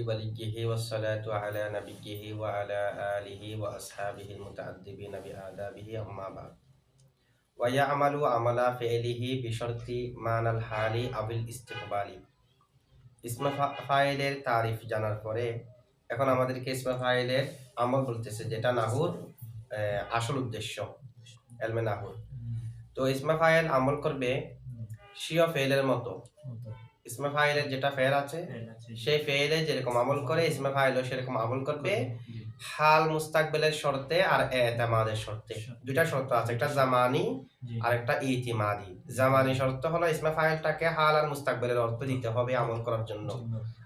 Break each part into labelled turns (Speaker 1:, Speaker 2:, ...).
Speaker 1: وليه والصلاة على نبيه وعلى آله وأصحابه المتأدبين بآدابه أما بعد ويعمل عمل فعله بشرط معنى الحال أو الاستقبال ইসমে ফাইলের তারিফ জানার পরে এখন আমাদেরকে ইসমে ফাইলের আমল বলতেছে যেটা নাহুর আসল উদ্দেশ্য এলমে নাহুর। তো ইসমে ফাইল আমল করবে স্বীয় ফেলের মতো। ইসমে ফাইলের যেটা ফেল আছে সেই ফেলে যেরকম আমল করে ইসমে ফাইলও সেরকম আমল করবে, হাল মুস্তাকবেলের শর্তে আর এতেমাদের শর্তে। দুইটা শর্ত আছে, একটা জামানি আর একটা ইতিমাদি। জামানি শর্ত হলো ইসমে ফাইলটাকে হাল আর মুস্তাকবেলের অর্থ দিতে হবে আমল করার জন্য,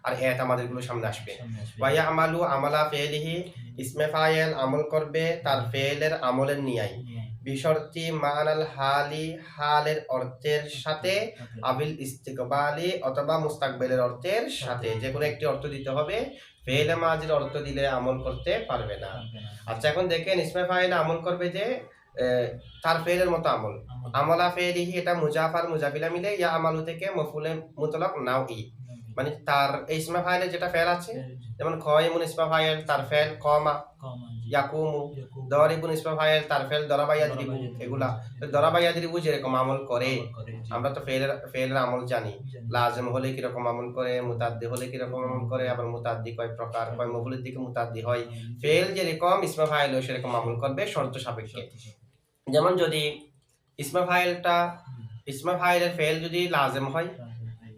Speaker 1: আর এতেমাদের গুলো সামনে আসবে। ওয়া আমালু আমালা ফেলিহি, ইসমে ফাইল আমল করবে তার ফেলের আমলের নিয়াই, বিশর্তি মানাল হালি হালের অর্থের সাথে, আবিল ইস্তিকবালি অথবা মুস্তাকবেলের অর্থের সাথে, যে কোনো একটি অর্থ দিতে হবে। ফেলে মাজির অর্থ দিলে আমল করতে পারবে না। আচ্ছা, এখন দেখেন ইসমে ফাইল আমল করবে যে তার ফেলের মতো আমল। আমলা ফেলিহি এটা মুজাফার মুজাফিলা মিলে ইয়া আমালু থেকে মফুলে মুতলাক নাও ই, মানে তার ইসমে ফাইলে যেটা ফেল আছে, যেমন কয়মুন ইসমে ফাইল তার ফেল কমা, ইয়াকুমু দরিবুন ইসমে ফাইল তার ফেল দরাবা ইয়াদরিবু। এগুলা দরাবা ইয়াদরিবু যেরকম আমল করে, আমরা তো ফেলের আমল জানি। লাজিম হলে কি রকম আমল করে, মুতাদ্দি হলে কি রকম আমল করে, আবার মুতাদ্দি কয় প্রকার, কয় মফুলের দিকে মুতাদ্দি হয়। ফেল যেরকম ইসমে ফাইলও সেরকম আমল করবে শর্ত সাপেক্ষে। যেমন যদি ইসমে ফাইলের ফেল যদি লাজিম হয়,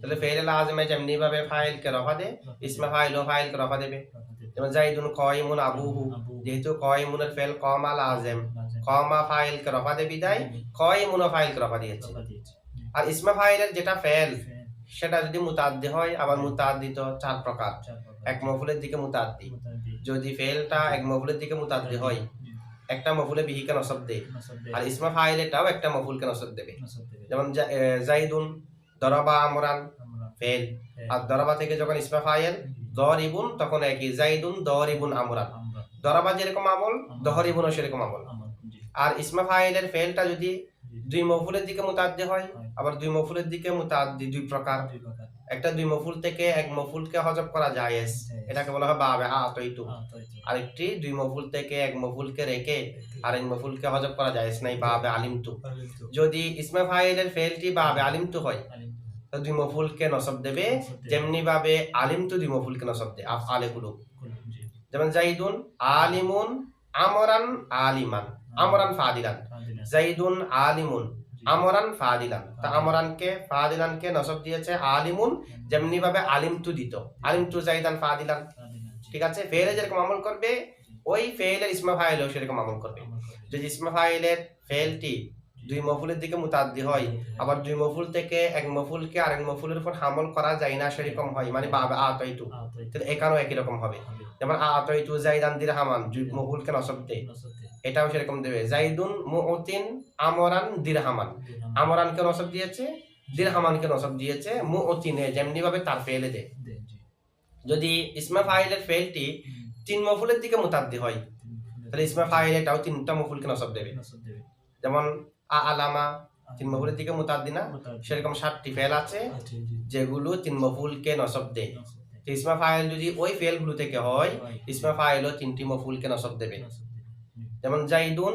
Speaker 1: তাহলে ফেলে লাজিমে যেমনি ভাবে ফাইলকে রফা দে, ইসমে ফাইলও ফাইলকে রফা দেবে। যেমন জাইদুন কয়মুন আবুহু, যেহেতু কয়মুনের ফেল কমা লাজিম, কমা ফাইলকে রফা দে বিদায় কয়মুনও ফাইলকে রফা দিয়েছে। আর ইসমে ফাইলের যেটা ফেল সেটা যদি মুতাদ্দি হয়, আবার মুতাদ্দি তো চার প্রকার। এক মফুলের দিকে মুতাদ্দি, যদি ফেলটা এক মফুলের দিকে মুতাদ্দি হয়, একটা মফুলে বিহিকে নসব দে, আর ইসমে ফাইলেটাও একটা মফুলকে নসব দেবে। যেমন জাইদুন দরাবা আমরান ফেল, আর দরাবা থেকে যখন ইসমে ফাইল দরিবুন তখন একই, জাইদুন দরিবুন আমরান। দরাবা যেরকম আমল দহরিবুনও সেরকম আমল। আর ইসমে ফাইলের ফেলটা যদি দুই মফুলের দিকে মুতাদ্দি হয়, আবার দুই মফুলের দিকে মুতাদ্দি দুই প্রকার। একটা দুই মফুল থেকে এক মফুলকে হজব করা জায়েজ, এটাকে বলা হয় বাবে আতাইতু। আরেকটি দুই মফুল থেকে এক মফুলকে রেখে আরেক মফুলকে হজব করা জায়েজ নাই, বাবে আলিমতু। যদি ইসমে ফাইলের ফেলটি বাবে আলিমতু হয়, তো দুই মফুলকে নসব দেবে, যেমনি ভাবে আলিমতু দুই মফুলকে নসব দে আফআলে কুলুব। যেমন জাইদুন আলিমুন আমরান আলিমান, আমরান ফাদিলান, জাইদুন আলিমুন আমরান ফাদিলান। তা আমরানকে ফাদিলানকে নসব দিয়েছে আলিমুন, যেমনি ভাবে আলিমতু দিত, আলিমতু জাইদান ফাদিলান। ঠিক আছে, ফেলে যেরকম আমল করবে ওই ফেলের ইসমে ফাইলও সেরকম আমল করবে। যদি ইসমে ফাইলের ফেলটি দুই মফুলের দিকে মুতাদ্দি হয়, আবার দুই মফুল থেকে এক মফুলকে আরেক মফুলের উপর হামল করা যায় না সেরকম হয়, মানে বাবে আতাইতু, তাহলে এখানেও একই রকম হবে। যেমন আতাইতু জাইদান দিরহামান, দুই মফুলকে নসব দে, এটাও সেরকম দেবে। জাইদুন মুতিন আমরান দিরহামান, আমরানকে নসব দিয়েছে, দিরহামানকে নসব দিয়েছে মুতিনে, যেমনি ভাবে তার ফেলে দে। যদি ইসমে ফাইলের ফেলটি তিন মফুলের দিকে মুতাদ্দি হয়, তাহলে ইসমে ফাইল এটাও তিনটা মফুলকে নসব দেবে। যেমন আলামা তিন মফুলের দিকে মুতাদ্দি না, সেরকম 7টি ফেল আছে যেগুলো তিন মফুলকে নসব দেয়। ইসমে ফাইল যদি ওই ফেলগুলো থেকে হয়, ইসমে ফাইলও 3টি মফুলকে নসব দেবে। যেমন জাইদুন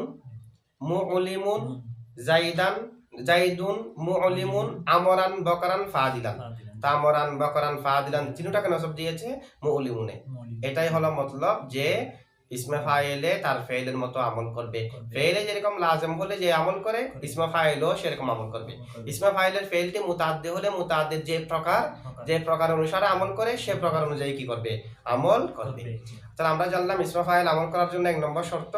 Speaker 1: মুউলিমুন, জাইদুন মুউলিমুন আমরান বকরান ফাদিলান। তামরান বকরান ফাদিলান তিনটাকে নসব দিয়েছে মুউলিমুনে। এটাই হলো মতলব যে ইসমে ফাইলে তার ফেলের মতো আমল করবে। ফেলে যেরকম লাজিম হলে যে আমল করে, ইসমে ফাইলও সেরকম আমল করবে। ইসমে ফাইলের ফেলটি মুতাদ্দি হলে মুতাদ্দির যে প্রকার অনুসারে আমল করে সে প্রকার অনুযায়ী কি করবে, আমল করবে। তাহলে আমরা জানলাম ইসমে ফাইল আমল করার জন্য 1 নম্বর শর্ত,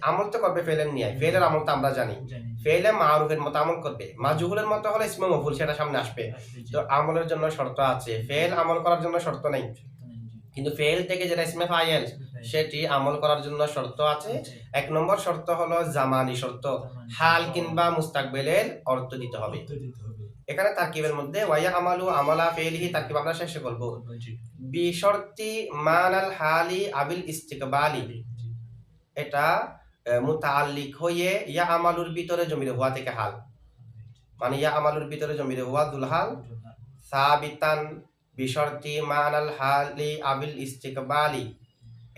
Speaker 1: আমল তো করবে ফেলের নিয়ে। ফেলের আমল তো আমরা জানি, ফেলে মারুফের মতো আমল করবে। মাজহুলের মতো হলে ইসমে মফুল সেটা সামনে আসবে। তো আমলের জন্য শর্ত আছে, ফেল আমল করার জন্য শর্ত নেই, কিন্তু ফেল থেকে যেটা ইসমে ফাইল সেটি আমল করার জন্য শর্ত আছে। 1 নম্বর শর্ত হলো জামানি শর্ত, হাল কিংবা মুস্তাকবেলের অর্থ দিতে হবে। এখানে তারকিবের মধ্যে ওয়া আমালু আমালা ফেলিহি তারকিব আমরা শেষে করব। বিশর্তি মানাল হালি আবিল ইস্তিকবালি, এটা মুতাআল্লিক হয়ে ইয়া আমালুর ভিতরে জমিরে হুয়া থেকে হাল, মানে ইয়া আমালুর ভিতরে জমিরে হুয়া দুল হাল সাবিতান বিশর্তি মানাল হালি আবিল ইস্তিকবালি,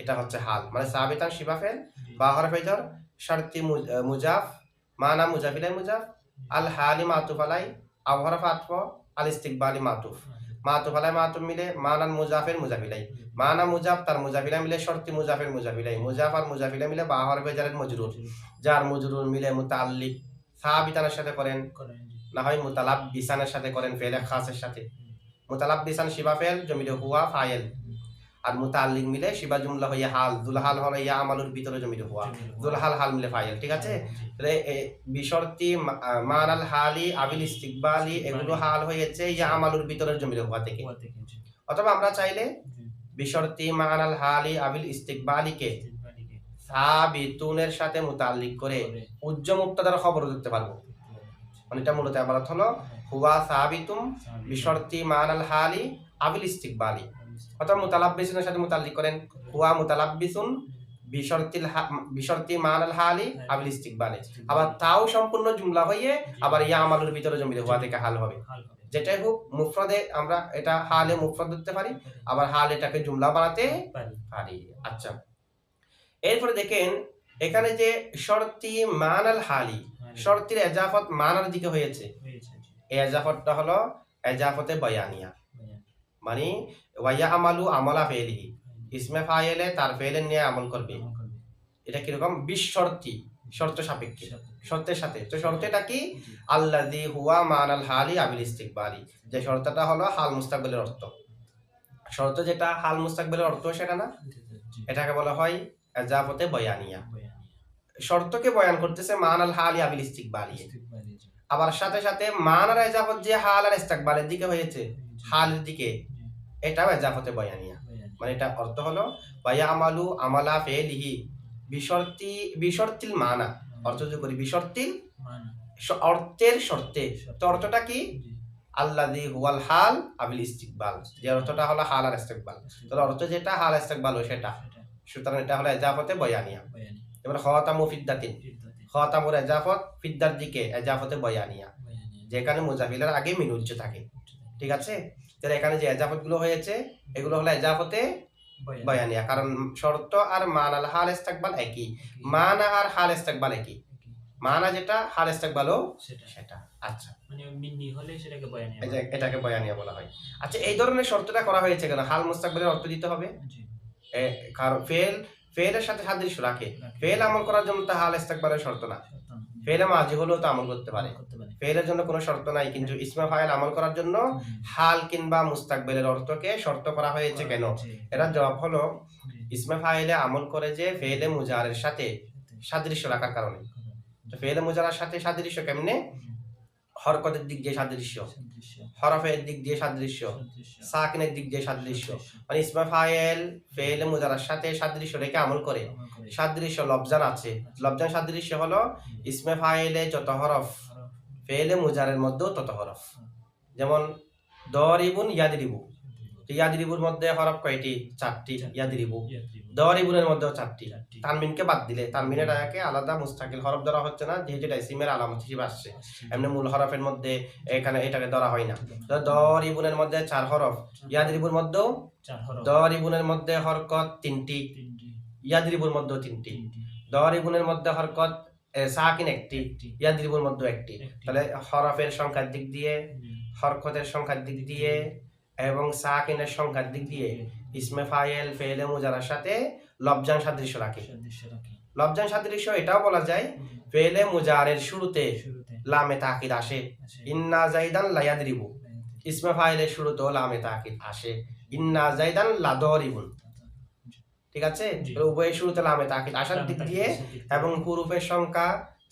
Speaker 1: এটা হচ্ছে হাল, মানে সাবিতান শিবা ফেল বা হরফে জর, শর্তি মুজাফ, মানা মুজাফিলাই মুজাফ, আল হালি মাতুফ আলাই, আও হরফ আতফ, আল ইস্তিকবালি মাতুফ, মাতুফ আলাই মাতুফ মিলে মানাল মুজাফের মুজাফিলাই, মানা মুজাফ তার মুজাফিলাই মিলে শর্তি মুজাফের মুজাফিলাই, মুজাফ আর মুজাফিলাই মিলে বা হরফে জারের মজরুর, যার মজরুর মিলে মুতাআল্লিক সাবিতানের সাথে করেন, না হয় মুতালাব্বিসানের সাথে করেন, ফেলে খাসের সাথে। মুতালাব্বিসান শিবা ফেল জমিলে হুয়া ফাইল, আর মুতাআল্লিক মিলে শিবা জুমলা হইয়া হাল, দুলহাল হলো ইয়া আমালুর ভিতরে জমিলে হুয়া, দুলহাল হাল মিলে ফাইল। ঠিক আছে, তাহলে বিশর্তি মানাল হালি আবিল ইস্তিকবালি এগুলো হাল হয়েছে ইয়া আমালুর ভিতরে জমিলে হুয়া থেকে। অথবা আমরা চাইলে বিশর্তি মানাল হালি আবিল ইস্তিকবালিকে সাবিতুনের সাথে মুতাআল্লিক করে উজ্জ মুবতাদার খবর দিতে পারবো। মানে এটা মূলত আবারত হলো হুয়া সাবিতুম বিশর্তি মানাল হালি আবিল ইস্তিকবালি, অথবা মুতালাব্বিসুনের সাথে মুতাআল্লিক করেন হুয়া মুতালাব্বিসুন বিশর্তি মানাল হালি আবিল ইস্তিকবালি, আবার তাও সম্পূর্ণ জুমলা হয়ে আবার ইয়া আমালুর ভিতরে জমিলে হুয়া থেকে হাল হবে। যেটাই হোক মুফরদে আমরা এটা হালে মুফরদ দিতে পারি, আবার হাল এটাকে জুমলা বানাতে পারি। আচ্ছা, এরপরে দেখেন এখানে যে শর্তি মানাল হালি, শর্তির এজাফত মানার দিকে হয়েছে, এই এজাফতটা হলো এজাফতে বয়ানিয়া, মানে ওয়াইয়া আমালু আমলা ফেলিহি, ইসমে ফাইলে তার ফেলের নিয়ে আমল করবে। এটা কিরকম? বিশর্তি, শর্ত সাপেক্ষে, শর্তের সাথে। তো শর্তটা কি? আল্লাযী হুয়া মানাল হালি আবিল ইস্তিকবালি, যে শর্তটা হলো হাল মুস্তাকবিলের অর্থ। শর্ত যেটা হাল মুস্তাকবিলের অর্থ সেটা না, এটাকে বলা হয় এজাফতে বয়ানিয়া। শর্তকে বয়ান করতেছে মানাল হালি আবিল ইস্তিকবালি, আবার সাথে সাথে মানার এজাফত যে হাল আর ইস্তিকবালের দিকে হয়েছে, হালের দিকে, এটাও এজাফতে বয়ানিয়া। মানে এটা অর্থ হলো ওয়া আমালু আমালা ফেলিহি বিশর্তি, বিশর্তিল মানা, অর্থ যদি করি বিশর্তিল অর্থের শর্তে। তো অর্থটা কি? আল্লাযী হুয়াল হাল আবিল ইস্তিকবাল, যে অর্থটা হলো হাল আর ইস্তিকবাল, তাহলে অর্থ যেটা হাল ইস্তিকবাল সেটা, সুতরাং এটা হলো এজাফতে বয়ানিয়া। এবার খাতামু ফিদ্দাতিন, খাতামুর এজাফত ফিদ্দার দিকে এজাফতে বয়ানিয়া, যেখানে মুজাফিলের আগে মিন উজ্জ থাকে। ঠিক আছে, তাহলে এখানে যে এজাফত গুলো হয়েছে এগুলো হলো এজাফতে বয়ানিয়া, কারণ শর্ত আর মানাল হাল ইস্তিকবাল একই, মানা আর হাল ইস্তিকবাল একই, মানা যেটা হাল ইস্তিকবালও সেটা। আচ্ছা,
Speaker 2: মানে মিন্নি হলে সেটাকে বয়ানিয়া,
Speaker 1: এটাকে বয়ানিয়া বলা হয়। আচ্ছা, এই ধরনের শর্তটা করা হয়েছে কেন? হাল মুস্তাকবিলের অর্থ দিতে হবে, কারণ ফেলের সাথে সাদৃশ্য রাখে। ফেল আমল করার জন্য তো হাল ইস্তিকবালের শর্ত না, ফেলে মাজি হলেও তো আমল করতে পারে, ফেলের জন্য কোনো শর্ত নাই। কিন্তু ইসমে ফাইল আমল করার জন্য হাল কিংবা মুস্তাকবিলের অর্থকে শর্ত করা হয়েছে কেন? এর জবাব হলো ইসমে ফাইলে আমল করে যে ফেলে মুজারের সাথে সাদৃশ্য রাখার কারণে। তো ফেলে মুজারের সাথে সাদৃশ্য কেমনে? হরকতের দিক দিয়ে সাদৃশ্য, হরফের দিক দিয়ে সাদৃশ্য, সাকিনের দিক দিয়ে সাদৃশ্য। মানে ইসমে ফাইল ফেলে মুজারের সাথে সাদৃশ্য রেখে আমল করে। সাদৃশ্য লবজান আছে, লবজান সাদৃশ্য হলো ইসমে ফাইলে যত হরফ ফেলে মুজারের মধ্যেও তত হরফ। যেমন দরিবুন ইয়াদরিবু, ইয়াদরিবুর মধ্যে হরফ কয়টি? 4টি। ইয়াদরিবু, দরিবুনের মধ্যেও 4টি। তানমিনকে বাদ দিলে, তানমিনের আগে আলাদা মুস্তাকিল হরফ ধরা হচ্ছে না, যেহেতু এটা ইসমের আলামত হিসেবে আসছে। এমনি মূল হরফের মধ্যে এখানে এটাকে ধরা হয় না। দরিবুনের মধ্যে 4 হরফ, ইয়াদরিবুর মধ্যেও 4 হরফ। দরিবুনের মধ্যে হরকত 3টি, ইয়াদরিবুর মধ্যেও 3টি। দরিবুনের মধ্যে হরকত সাকিন 1টি, ইয়াদরিবুর মধ্যে 1টি। তাহলে হরফের সংখ্যার দিক দিয়ে, হরকতের সংখ্যার দিক দিয়ে এবং সাকিনের সংখ্যার দিক দিয়ে ইসমে ফাইল ফেলে মুজারার সাথে লবজান সাদৃশ্য রাখে। লবজান সাদৃশ্য এটাও বলা যায় ফেলে মুজারের শুরুতে লামে তাকিদ আসে, ইন্না জাইদান লা ইয়াদরিবু। ইসমে ফাইলের শুরুতেও লামে তাকিদ আসে, ইন্না জাইদান লা দরিবুন। ঠিক আছে, উভয়ের শুরুতে লামে তাকিদ আসার দিক দিয়ে এবং হুরুফের সংখ্যা,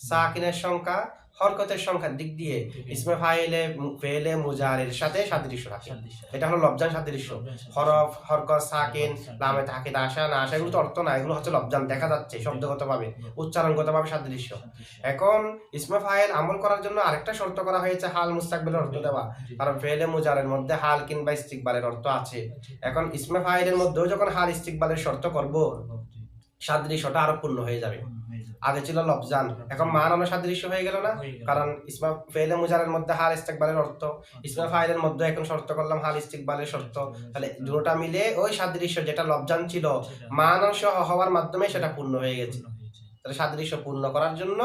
Speaker 1: সাকিনের সংখ্যা, হরকতের সংখ্যার দিক দিয়ে ইসমে ফাইলে ফেলে মুজারের সাথে সাদৃশ্য রাখে। এটা হলো লবজান সাদৃশ্য। হরফ, হরকত, সাকিন, লামে তাকিদ আসা না আসা এগুলো তো অর্থ না, এগুলো হচ্ছে লবজান, দেখা যাচ্ছে শব্দগতভাবে, উচ্চারণগতভাবে সাদৃশ্য। এখন ইসমে ফাইল আমল করার জন্য আরেকটা শর্ত করা হয়েছে হাল মুস্তাকবিলের অর্থ দেওয়া, কারণ ফেলে মুজারের মধ্যে হাল কিংবা ইস্তিকবালের অর্থ আছে। এখন ইসমে ফাইলের মধ্যেও যখন হাল ইস্তিকবালের শর্ত করব, সাদৃশ্যটা আরো পূর্ণ হয়ে যাবে। আগে ছিল লফজান, এখন মানানো সাদৃশ্য হয়ে গেল না?
Speaker 2: হয়ে গেল।
Speaker 1: কারণ ইসমা ফেলে মুজারের মধ্যে হাল ইস্তেকবালের অর্থ, ইসমা ফাইলের মধ্যে এখন শর্ত করলাম হাল ইস্তিকবালের শর্ত, তাহলে দুটোটা মিলে ওই সাদৃশ্য যেটা লফজান ছিল মানানো সহ হওয়ার মাধ্যমে সেটা পূর্ণ হয়ে গেছে। তাহলে সাদৃশ্য পূর্ণ করার জন্য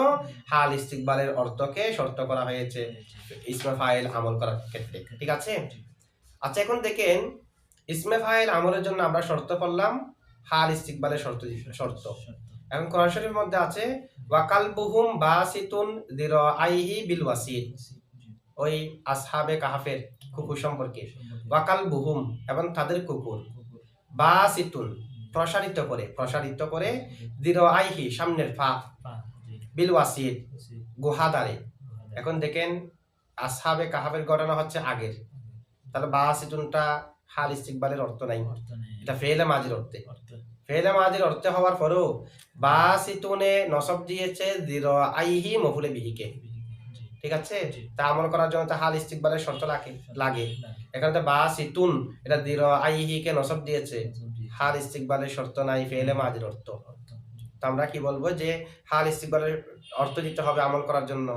Speaker 1: হাল ইস্তিকবালের অর্থকে শর্ত করা হয়েছে ইসমে ফাইল আমল করার ক্ষেত্রে। ঠিক আছে? আচ্ছা, এখন দেখেন ইসমে ফাইল আমলের জন্য আমরা শর্ত করলাম হাল ইস্তিকবালের শর্ত। এখন কোরআন শরীফের মধ্যে আছে ওয়াকালবুহুম বাসিতুন দিরাইহি বিল ওয়াসিদ, ওই আসহাবে কাহাফের কুকুর সম্পর্কে। ওয়াকালবুহুম এবং তাদের কুকুর, বাসিতুন প্রসারিত করে দিরাইহি সামনের পা, বিল ওয়াসিদ গুহাদারে। এখন দেখেন আসহাবে কাহাফের ঘটনা হচ্ছে আগের, তাহলে বাসিতুনটা হাল ইস্তিকবালের অর্থ নাই, এটা ফেলে মাজির অর্থে। ফেলে মাজির অর্থে হওয়ার পরেও বাসিতুনে নসব দিয়েছে দিরাইহি মফুলে বিহিকে। ঠিক আছে? তা আমল করার জন্য তা হাল ইস্তিকবালের শর্ত লাগে। এখানে তো বাসিতুন এটা দিরাইহি কে নসব দিয়েছে, হাল ইস্তিকবালের শর্ত নাই, ফেলে মাজির অর্থ। তো আমরা কি বলবো যে হাল ইস্তিকবালের অর্থ দিতে হবে আমল করার জন্য।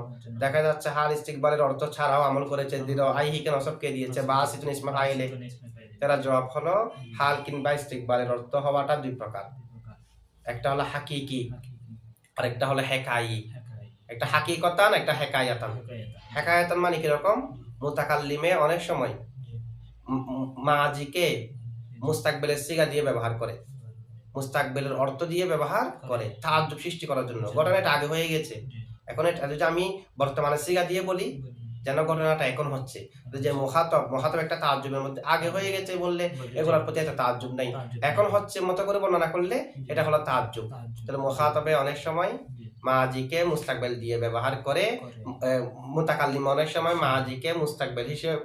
Speaker 1: দেখা যাচ্ছে হাল ইস্তিকবালের অর্থ ছাড়াও আমল করেছে, দিরাইহি কে নসব কে দিয়েছে বাসিতুন ইসমে ফাইলে। এরা জবাব হলো হাল কিংবা ইস্তিকবালের অর্থ হওয়াটা দুই প্রকার, একটা হলো হাকিকি আর একটা হলো হেকাই। একটা হাকিকতান, একটা হেকায়াতান। হেকায়াতান মানে কিরকম? মুতাকাল্লিমে অনেক সময় মাজিকে মুস্তাকবিলের সিগা দিয়ে ব্যবহার করে, মুস্তাকবিলের অর্থ দিয়ে ব্যবহার করে তাআজ্জুব সৃষ্টি করার জন্য। ঘটনাটা আগে হয়ে গেছে, এখন এটা যদি আমি বর্তমানে সিগা দিয়ে বলি যেন ঘটনাটা এখন হচ্ছে, যে মুখাতব একটা তাআজ্জুবের মধ্যে আগে হয়ে গেছে বললে এগুলোর প্রতি একটা তাআজ্জুব নাই, এখন হচ্ছে মতো করে বর্ণনা করলে এটা হলো তাআজ্জুব। তাহলে মুখাতবে অনেক সময় মাজিকে মুস্তাকবিল দিয়ে ব্যবহার করে, মুতাকাল্লিম অনেক সময় মাজিকে মুস্তাকবিল হিসেবে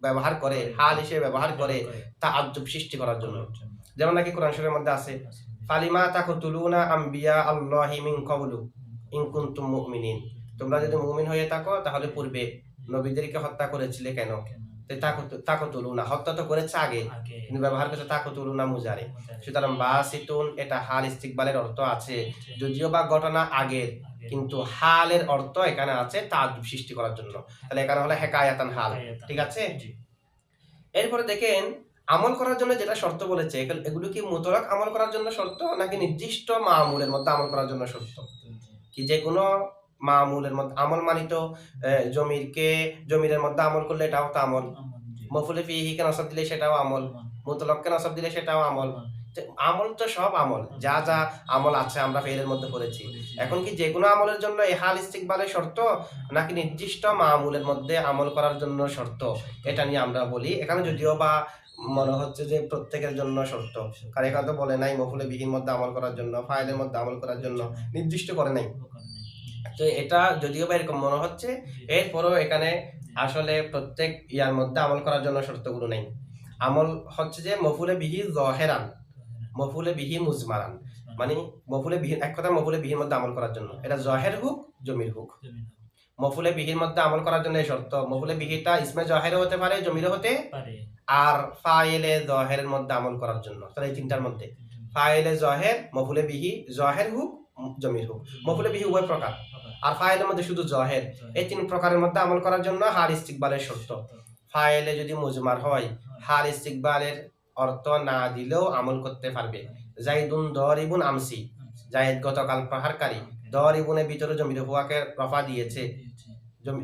Speaker 1: ব্যবহার করে, হাল হিসেবে ব্যবহার করে তাআজ্জুব সৃষ্টি করার জন্য। যেমন নাকি কোরআন শরীফের মধ্যে আছে ফালিমা তাকতুলুনা আম্বিয়া আল্লাহি মিন ক্বাবলু ইন কুনতুম মুমিনিন, তোমরা যদি মুমিন হয়ে থাকো তাহলে পূর্বে নবীদেরকে হত্যা করেছিলে কেন? তাকতুলুনা হত্যা তো করেছে আগে, কিন্তু ব্যবহার করছে তাকতুলুনা মুজারে। সুতরাং বাসিতুন এটা হাল ইস্তিকবালের অর্থ আছে, যদিও বা ঘটনা আগের, কিন্তু হালের অর্থ এখানে আছে তাআজ্জুব সৃষ্টি করার জন্য। তাহলে এখানে হলো হেকায়াতান হাল। ঠিক আছে? এরপরে দেখেন আমল করার জন্য যেটা শর্ত বলেছে, এগুলো কি মুতলাক আমল করার জন্য শর্ত নাকি নির্দিষ্ট মামুলের মধ্যে আমল করার জন্য শর্ত? কি যে কোনো মামুলের মধ্যে আমল মানিত, জমিরের মধ্যে আমল করলে এটাও তো আমল, মফুলে ফিহিকে নসব দিলে সেটাও আমল, মুতলাককে নসব দিলে সেটাও আমল। আমল তো সব আমল, যা যা আমল আছে আমরা ফেলের মধ্যে পড়েছি। এখন কি যে কোনো আমলের জন্য এই হাল ইস্তিকবালের শর্ত নাকি নির্দিষ্ট মামুলের মধ্যে আমল করার জন্য শর্ত, এটা নিয়ে আমরা বলি। এখানে যদিও বা মনে হচ্ছে যে প্রত্যেকের জন্য শর্ত, কারণ এখানে তো বলে নাই মফুলে বিহির মধ্যে আমল করার জন্য, ফাইলের মধ্যে আমল করার জন্য নির্দিষ্ট করে নাই। তো এটা যদিও বা এরকম মনে হচ্ছে, এরপরও এখানে আসলে প্রত্যেক ইয়ার মধ্যে আমল করার জন্য শর্তগুলো নেই। আমল হচ্ছে যে মফুলে বিহি জহেরান, মফুলে বিহি মুজমারান, মানে মফুলে বিহির এক কথা মফুলে বিহির মধ্যে আমল করার জন্য, এটা জহের হোক জমির হোক, মফুলে বিহির মধ্যে আমল করার জন্য এই শর্ত। মফুলে বিহিটা ইসমে জহেরও হতে পারে, জমিরও হতে পারে, আর ফাইলে জহেরের মধ্যে আমল করার জন্য। তাহলে এই তিনটার মধ্যে ফাইলে জহের, মফুলে বিহি জহের হোক জমির হোক, মফুলে বিহি উভয় প্রকার, আর ফাইলের মধ্যে শুধু জহের, এই তিন প্রকারের মধ্যে আমল করার জন্য হাল ইস্তিকবালের শর্ত। ফাইলে যদি মুজমার হয়, হাল ইস্তিকবালের অর্থ না দিলেও আমল করতে পারবে। জাইদুন দরিবুন আমসি, জায়েদ গতকাল প্রহারকারী, দরিবুনের ভিতরে জমির হুয়াকে রফা দিয়েছে,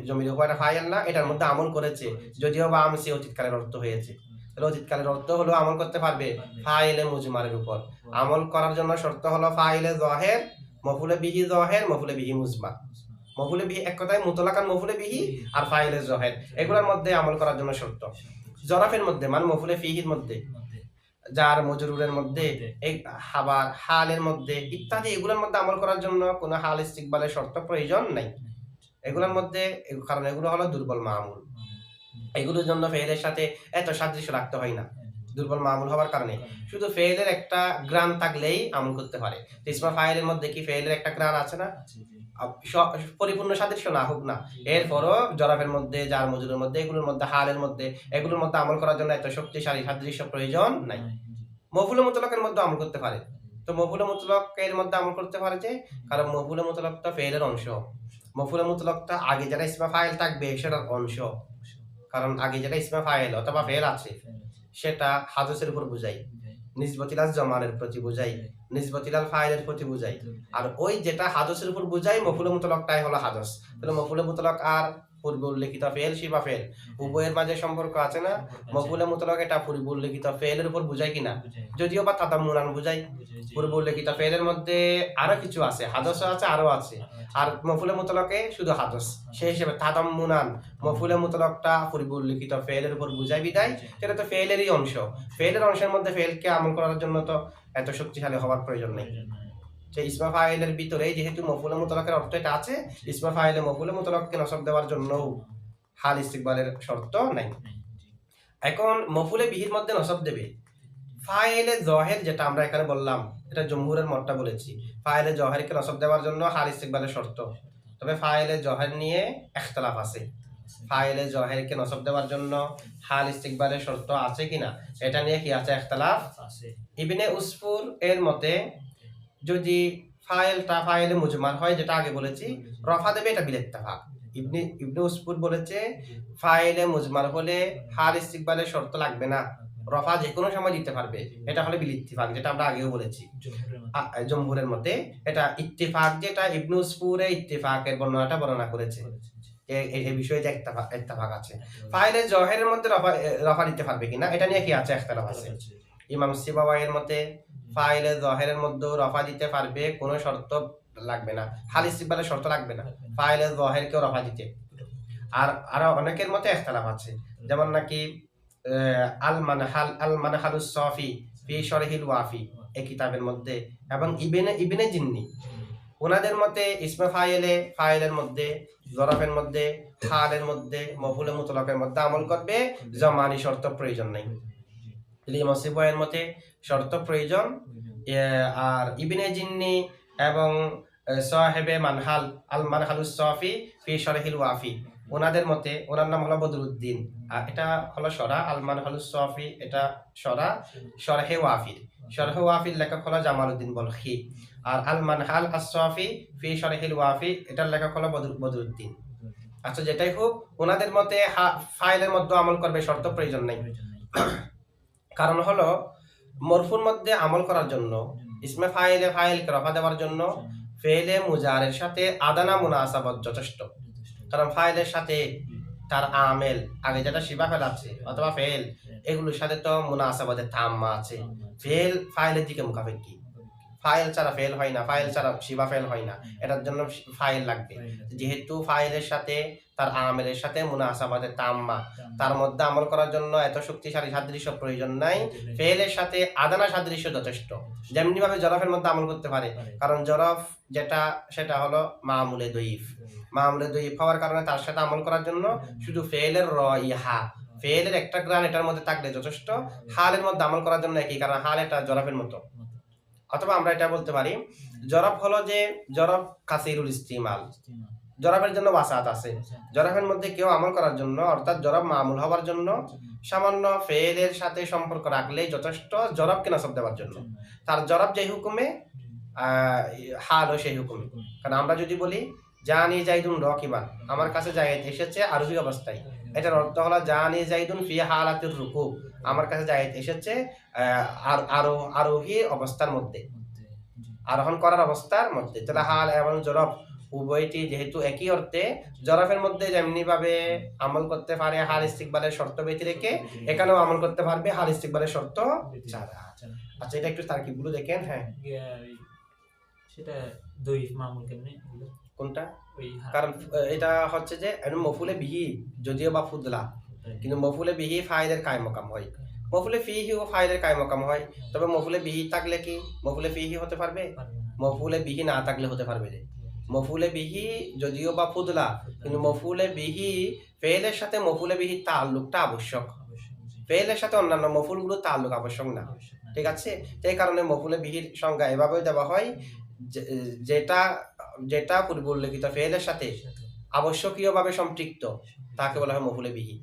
Speaker 1: জমির হুয়াটা ফাইল না, এটার মধ্যে আমল করেছে, যদিও বা আমসি অতীতকালের অর্থ হয়েছে। তাহলে অতীতকালের অর্থ হলো আমল করতে পারবে ফাইলে মুজমারের উপর। আমল করার জন্য শর্ত হলো ফাইলে জহের, মফুলে বিহি জহের, মফুলে বিহি মুজমার। মফুলে বিহি এক কথায় মুতলাকান মফুলে বিহি আর ফাইলে জহের, এগুলোর মধ্যে আমল করার জন্য শর্ত। জরাফের মধ্যে মানে মফুলে ফিহির মধ্যে, যার মজরুরের মধ্যে, এই হাবার হালের মধ্যে ইত্যাদি, এগুলোর মধ্যে আমল করার জন্য কোনো হাল ইস্তিকবালের শর্ত প্রয়োজন নাই এগুলোর মধ্যে, কারণ এগুলো হলো দুর্বল মামুল। এগুলোর জন্য ফেলের সাথে এত সাদৃশ্য রাখতে হয় না, দুর্বল মামুল হওয়ার কারণে। শুধু ফেলের একটা গ্রান থাকলেই আমল করতে পারে। ইসমা ফাইলের মধ্যে কি ফেলের একটা গ্রান আছে না, পরিপূর্ণ সাদৃশ্য না হোক না, এরপরও জরাফের মধ্যে, যার মজুরের মধ্যে, এগুলোর মধ্যে, হালের মধ্যে, এগুলোর মধ্যে আমল করার জন্য এত শক্তিশালী সাদৃশ্য প্রয়োজন নাই। মফুলে মুতলাকের মধ্যে আমল করতে পারে, তো মফুলে মুতলাকের মধ্যে আমল করতে পারে যে, কারণ মফুলে মুতলাকটা ফেলের অংশ। মফুলে মুতলাকটা আগে যারা ইসমে ফাইল থাকবে সেটার অংশ। কারণ আগে যেটা ইসমে ফাইল অথবা ফেল আছে সেটা হাদসের উপর বুঝাই, নিসবতিলাল জমানের প্রতি বুঝাই, নিসবতিলাল ফাইলের প্রতি বুঝাই। আর ওই যেটা হাদসের উপর বুঝাই মফুলে মুতলাকটাই হলো হাদস। তাহলে মফুলে মুতলাক আর পূর্বে উল্লেখিত ফেল শিবা ফেল উভয়ের মাঝে সম্পর্ক আছে না? মফুলে মুতলাক এটা পূর্বে উল্লেখিত ফেলের উপর বুঝাই কিনা? যদিও বা তাদাম্মুনান বুঝাই। পূর্বে উল্লেখিত ফেলের মধ্যে আরো কিছু আছে, হাদস আছে, আরো আছে। আর মফুলে মুতলাকে শুধু হাদস, সেই হিসেবে তাদাম্মুনান মফুলে মুতলাকটা পূর্বে উল্লেখিত ফেলের উপর বুঝাই বিদায় সেটা তো ফেলেরই অংশ। ফেলের অংশের মধ্যে ফেলকে আমল করার জন্য তো এত শক্তিশালী হওয়ার প্রয়োজন নেই। যে ইসমা ফাইলের ভিতরে যেহেতু মফুলে মুতলাকের অর্থ এটা আছে, ইসমা ফাইলে মফুলে মুতলাককে নসব দেওয়ার জন্য হাল ইস্তিকবালের শর্ত নাই। এখন মফুলে বিহির মধ্যে নসব দেবে ফাইলে জহের, যেটা আমরা এখানে বললাম, এটা জমহুরের মতটা বলেছি। ফাইলে জহেরকে নসব দেওয়ার জন্য হাল ইস্তিকবালের শর্ত। তবে ফাইলে জহের নিয়ে ইখতিলাফ আছে। ফাইলে জহেরকে নসব দেওয়ার জন্য হাল ইস্তিকবালের শর্ত আছে কিনা এটা নিয়ে কি আছে ইখতিলাফ আছে। ইবনে উসফুর এর মতে যদি ফাইলটা ফাইলে মুজমার হয়, যেটা আগে বলেছি, রফা দেবে এটা বিল ইত্তেফাক। ইবনে উসফুর বলেছে ফাইলে মুজমার হলে হাল ইস্তিকবালের শর্ত লাগবে না, রফা যে কোনো সময় দিতে পারবে, এটা হলে বিল ইত্তিফাক, যেটা আমরা আগেও বলেছি। জমহুরের মতে এটা ইত্তিফাক, যেটা ইবনে উসফুরে ইত্তিফাকের বর্ণনা করেছে। এই বিষয়ে যে ইত্তেফাক আছে। ফাইলে জহেরের মধ্যে রফা দিতে পারবে কিনা এটা নিয়ে কি আছে ইখতিলাফ আছে। ইমাম সিবাওয়াইয়ের মতে ফাইলে জহেরের মধ্যে রফা দিতে পারবে, কোনো শর্ত লাগবে না, হাল ইস্তিকবালের শর্ত লাগবে না ফাইলে জহেরকেও রফা দিতে। আর আরো অনেকের মতে ইখতিলাফ আছে, যেমন নাকি আল মানহালুস সাফি ফি শরহিল ওয়াফি এই কিতাবের মধ্যে, এবং ইবনে জিন্নি ওনাদের মতে ইসমে ফাইলের মধ্যে, জরফের মধ্যে, হালের মধ্যে, মফুলে মুতলাকের মধ্যে আমল করবে, জমানি শর্ত প্রয়োজন নাই। ইমাম সিবাওয়াইয়ের মতে শর্ত প্রয়োজন। আর ইবনে জিন্নি এবং সাহেবে মানহাল আল মানহালুস সাফি ফি শরহিল ওয়াফি ওনাদের মতে, ওনার নাম হলো বদরুদ্দিন, আর এটা হলো সরা, আল মানহালুস সাফি এটা সরা, শরহে ওয়াফির লেখক হলো জামালউদ্দিন বলখি। আর আল মানহাল আস-সাফি ফি শরহিল ওয়াফি এটার লেখক হলো বদরুদ্দিন। আচ্ছা, যেটাই হোক, ওনাদের মতে ফাইলের মধ্যে আমল করবে, শর্ত প্রয়োজন নাই। কারণ হলো মরফুর মধ্যে আমল করার জন্য, ইসমে ফাইলকে রফা দেওয়ার জন্য ফেলে মুজারের সাথে আদানা মুনাসাবাত যথেষ্ট। কারণ ফাইলের সাথে তার আমেল আগে যেটা শিবা ফেল আছে অথবা ফেল, এগুলোর সাথে তো মুনাসাবাতের তাম্মা আছে। ফেল ফাইলের দিকে মুখাপেক্ষি, ফাইল ছাড়া ফেল হয় না, ফাইল ছাড়া শিবা ফেল হয় না, এটার জন্য ফাইল লাগবে। যেহেতু ফাইলের সাথে তার আমেলের সাথে মুনাসাবাতের তাম্মা, তার মধ্যে আমল করার জন্য এত শক্তিশালী সাদৃশ্য প্রয়োজন নাই, ফেলের সাথে আদানা সাদৃশ্য যথেষ্ট। যেমনি ভাবে জরফের মধ্যে আমল করতে পারে, কারণ জরফ যেটা সেটা হলো মামুলে দইফ হওয়ার কারণে তার সাথে আমল করার জন্য শুধু ফেলের ইহা, ফেলের একটা গ্রান এটার মধ্যে থাকলে যথেষ্ট। হালের মধ্যে আমল করার জন্য একই, কারণ হাল এটা জরফের মতো। অথবা আমরা এটা বলতে পারি জরফ হলো যে জরফ কাসিরুল ইস্তিমাল, জরফের জন্য ওয়াসাত আছে। জরফের মধ্যে কেউ আমল করার জন্য, অর্থাৎ জরফ মামুল হওয়ার জন্য সামান্য ফেলের সাথে সম্পর্ক রাখলেই যথেষ্ট জরফকে নসব দেওয়ার জন্য। তার জরফ যেই হুকুমে, হালও সেই হুকুমে। কারণ আমরা যদি বলি জানি জাইদুন রাকিবান, আমার কাছে জায়েদ এসেছে আরোহী অবস্থায়, এটার অর্থ হলো জানি জাইদুন ফি হালাতির রুকু, আমার কাছে জায়েদ এসেছে আরোহী অবস্থার মধ্যে, আরোহণ করার অবস্থার মধ্যে। তাহলে হাল এবং জরফ উভয়টি যেহেতু একই অর্থে, জরফের মধ্যে যেমনি ভাবে আমল করতে পারে হাল ইস্তিকবালের শর্ত ব্যতি রেখে, এখানেও আমল করতে পারবে হাল ইস্তিকবালের শর্ত ছাড়া। আচ্ছা, এটা একটু তারকিবগুলো দেখেন। হ্যাঁ,
Speaker 2: সেটা দইফ মামুল কেমনে
Speaker 1: কোনটা? কারণ এটা হচ্ছে যে মফুলে বিহি যদিও বা ফুদলা, কিন্তু মফুলে বিহি ফাইলের কায়মকাম হয়, মফুলে ফিহি ও ফাইলের কায়মকাম হয়। তবে মফুলে বিহি থাকলে কি মফুলে ফিহি হতে পারবে? মফুলে বিহি না থাকলে হতে পারবে যে মফুলে বিহি যদিও বা ফুদলা, কিন্তু মফুলে বিহি ফেলের সাথে মফুলে বিহি তাল্লুকটা আবশ্যক, ফেলের সাথে অন্যান্য মফুলগুলো তাল্লুক আবশ্যক না। ঠিক আছে, সেই কারণে মফুলে বিহির সংজ্ঞা এভাবে দেওয়া হয়, যেটা পূর্ব উল্লেখিত ফেলের সাথে আবশ্যকীয়ভাবে সম্পৃক্ত তাকে বলা হয় মফুলে বিহি।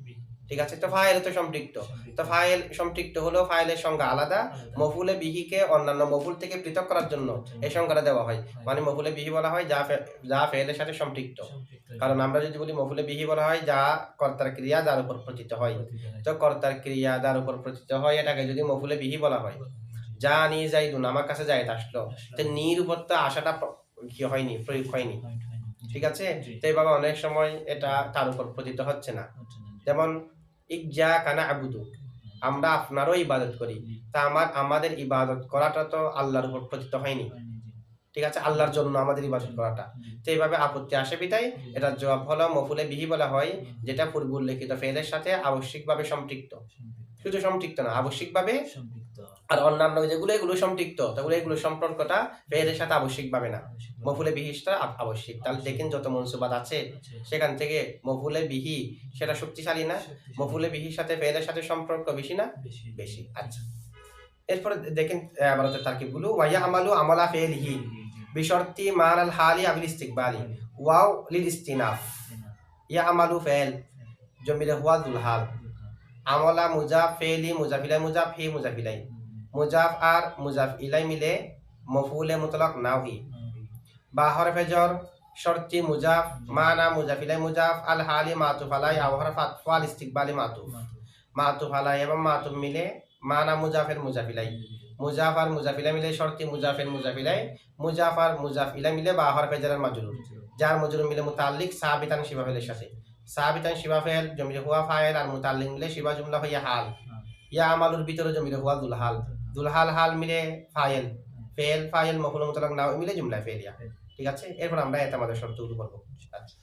Speaker 1: ঠিক আছে, তো ফাইল তো সম্পৃক্ত, তো ফাইল সম্পৃক্ত হলেও ফাইলের সংজ্ঞা আলাদা। মফুলে বিহিকে অন্যান্য মফুল থেকে পৃথক করার জন্য এই সংজ্ঞাটা দেওয়া হয়, মানে মফুলে বিহি বলা হয় যা ফেলের সাথে সম্পৃক্ত। কারণ আমরা যদি বলি মফুলে বিহি বলা হয় যা কর্তার ক্রিয়া যার উপর প্রচিত হয়, তো কর্তার ক্রিয়া যার উপর প্রচিত হয় এটাকে যদি মফুলে বিহি বলা হয়। যা নিয়ে যাইদুন, আমার কাছে যাইত আসলো, তো নির উপর তো আশাটা কি হয়নি, প্রয়োগ হয়নি, ঠিক আছে। তো এইভাবে অনেক সময় এটা তার উপর প্রচিত হচ্ছে না। যেমন ইজ্জা কানা আবুদু, আমরা আপনারও ইবাদত করি, তা আমাদের ইবাদত করাটা তো আল্লাহর উপর প্রচিত হয়নি, ঠিক আছে, আল্লাহর জন্য আমাদের ইবাদত করাটা। তো এইভাবে আপত্তি আসে বিধায় এটার জবাব হলো মফুলে বিহি বলা হয় যেটা পূর্ব উল্লেখিত ফেলের সাথে আবশ্যিকভাবে সম্পৃক্ত, শুধু সম্পৃক্ত না আবশ্যিকভাবে, আর অন্যান্য যেগুলো এগুলো সম্পৃক্ত, তাহলে এগুলো সম্পর্কটা ফেলের সাথে আবশ্যিকভাবে না, মফুলে বিহিটা আবশ্যিক। তাহলে দেখেন যত মনসুবাত আছে সেখান থেকে মফুলে বিহি সেটা শক্তিশালী না, মফুলে বিহির সাথে ফেলের সাথে সম্পর্ক বেশি না, বেশি। আচ্ছা, এরপরে দেখেন আবারত তারকিবগুলো। ওয়াইয়া আমালু আমলা ফেলিহি বিশর্তি মানাল হালি আবিল ইস্তিকবালি ওয়াও লিল ইস্তিনাফ। ইয়া আমালু ফেল জমিলে হুয়া দুল হাল, আমলা মুজাফ, ফেলি মুজাফিলাই, মুজাফ হি মুজাফিলাই, মুজাফ আর মুজাফ ইলাই মিলে মফুলে মুতলাক নাওহি। বা হরফে জর শর্তি মুজাফ, মানা মুজাফিলাই মুজাফ, আল হালি মাতুফ আলাই, আও হরফ ফাল ইস্তিকবালি মাতুফ, মাতুফ আলাই এবং মাতুফ মিলে মানা মুজাফের মুজাফিলাই, মুজাফ আর মুজাফিলাই মিলে শর্তি মুজাফের মুজাফিলাই, মুজাফ আর মুজাফ ইলাই মিলে বা হরফে জরের মাজরুর, যার মাজরুর মিলে মুতাল্লিক সাবিতান শিবাফেলের সাথে, সাবিতান শিবাফেল জমিলে হুয়া ফাইল, আর মুতাল্লিক মিলে শিবা জুমলা হইয়া হাল। ইয়া আমালুর ভিতরে জমিলে হুয়া দুলহাল, দুলহাল হাল মিলে ফাইল, ফেল ফাইল মফুল মুতলাক নাও মিলে জুমলা ফেলিয়া, ঠিক আছে। এরপর আমরা এটা আমাদের শর্ত করবো। আচ্ছা।